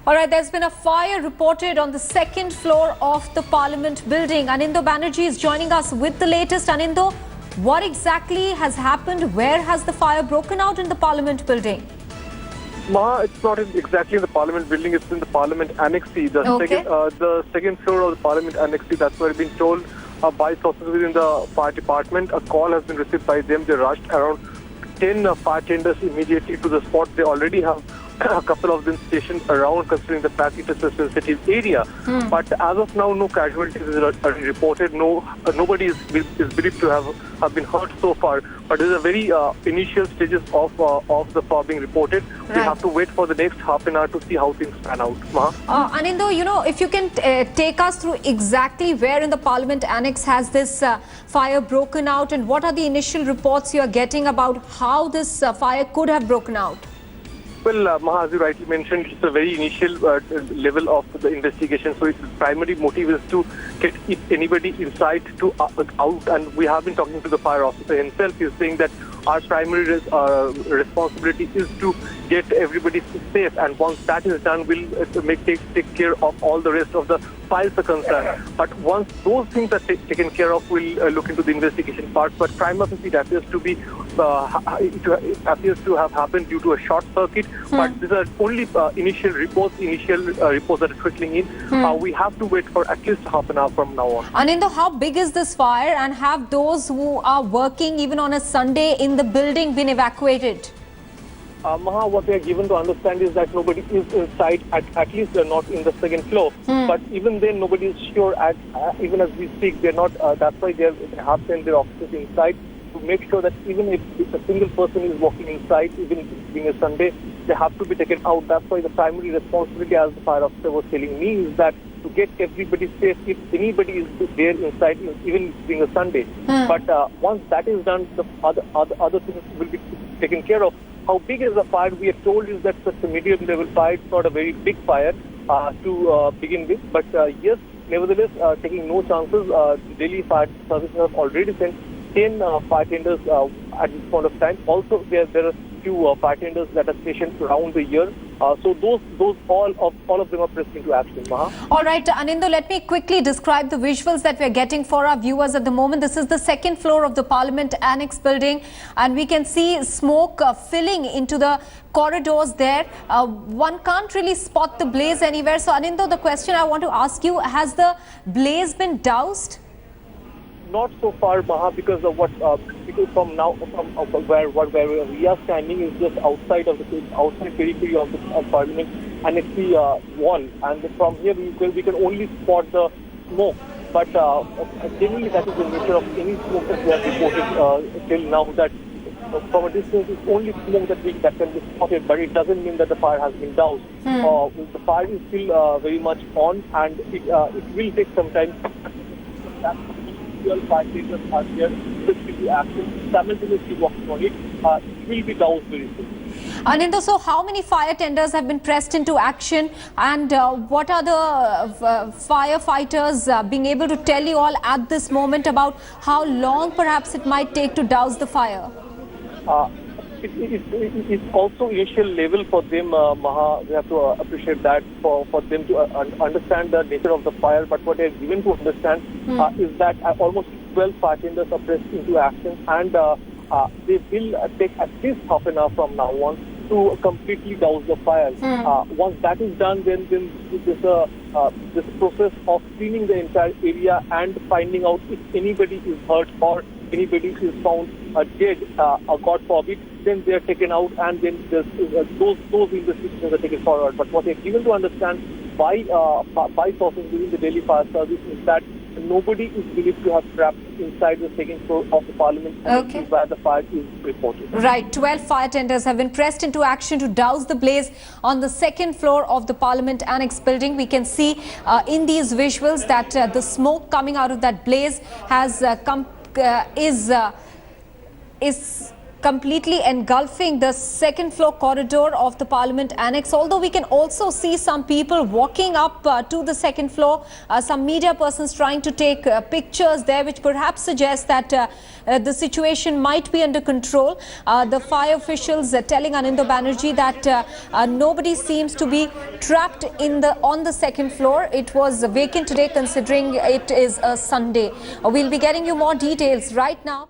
All right, there's been a fire reported on the second floor of the Parliament building. Anindo Banerjee is joining us with the latest. Anindo, what exactly has happened? Where has the fire broken out in the Parliament building? Maha, it's not exactly in the Parliament building, it's in the Parliament Annex C. The second floor of the Parliament Annex C, that's what I've been told by sources within the fire department. A call has been received by them. They rushed around 10 fire tenders immediately to the spot. They already have a couple of them stationed around, considering the fact it is a sensitive area. But as of now, no casualties are reported. Nobody is believed to have been hurt so far. But this is a very initial stages of the fire being reported. Right. We have to wait for the next half an hour to see how things pan out. Anindo, if you can take us through exactly where in the Parliament Annex has this fire broken out, and what are the initial reports you are getting about how this fire could have broken out? Well, Maha, as you rightly mentioned, it's a very initial level of the investigation. So its primary motive is to get anybody inside to out. And we have been talking to the fire officer himself. He's saying that our primary responsibility is to get everybody safe. And once that is done, we'll take care of all the rest of the files are concerned. But once those things are taken care of, we'll look into the investigation part. But prima facie, it appears to be it appears to have happened due to a short circuit. But these are only initial reports that are trickling in. We have to wait for at least half an hour from now on. Anindo, how big is this fire, and have those who are working even on a Sunday in the building been evacuated? Maha, what we are given to understand is that nobody is inside, at least they're not in the second floor. But even then, nobody is sure, even as we speak, they're not, that's why they have sent their officers inside to make sure that even if a single person is walking inside, even if it's being a Sunday, they have to be taken out. That's why the primary responsibility, as the fire officer was telling me, is that to get everybody safe if anybody is there inside, even if it's being a Sunday. But once that is done, the other things will be taken care of. How big is the fire? We are told is that it's a medium level fire. It's not a very big fire to begin with. But yes, nevertheless, taking no chances, the Delhi Fire Services have already sent 10 fire tenders at this point of time. Also, there are few fire tenders that are stationed around the year. So those all of them are pressed into action. Maha. All right, Anindo, let me quickly describe the visuals that we are getting for our viewers at the moment. This is the second floor of the Parliament Annex building, and we can see smoke filling into the corridors there. One can't really spot the blaze anywhere. So, Anindo, the question I want to ask you, has the blaze been doused? Not so far, Maha, because of because from where we are standing is just outside periphery of the Parliament Annex wall, and from here we can only spot the smoke. But generally, that is the nature of any smoke that we have reported till now. That from a distance, it's only smoke that can be spotted, but it doesn't mean that the fire has been doused. The fire is still very much on, and it will take some time. 12 fire tenders are here, specifically action, simultaneously working on it. It will be doused very soon. Anindo, so how many fire tenders have been pressed into action, and what are the firefighters being able to tell you all at this moment about how long perhaps it might take to douse the fire? It's also initial level for them, Maha. We have to appreciate that for them to understand the nature of the fire. But what they are given to understand is that almost 12 fire tenders are pressed into action, and they will take at least half an hour from now on to completely douse the fire. Once that is done, then this process of cleaning the entire area and finding out if anybody is hurt or anybody is found dead, God forbid, then they are taken out, and then those investigations are taken forward. But what they are given to understand by sources within the Delhi Fire Service is that nobody is believed to have trapped inside the second floor of the Parliament, where the fire is reported. Right, 12 fire tenders have been pressed into action to douse the blaze on the second floor of the Parliament Annex building. We can see in these visuals that the smoke coming out of that blaze has completely engulfing the second floor corridor of the Parliament Annex. Although we can also see some people walking up to the second floor, some media persons trying to take pictures there, which perhaps suggests that the situation might be under control. The fire officials telling Anindya Banerjee that nobody seems to be trapped on the second floor. It was vacant today, considering it is a Sunday. We'll be getting you more details right now.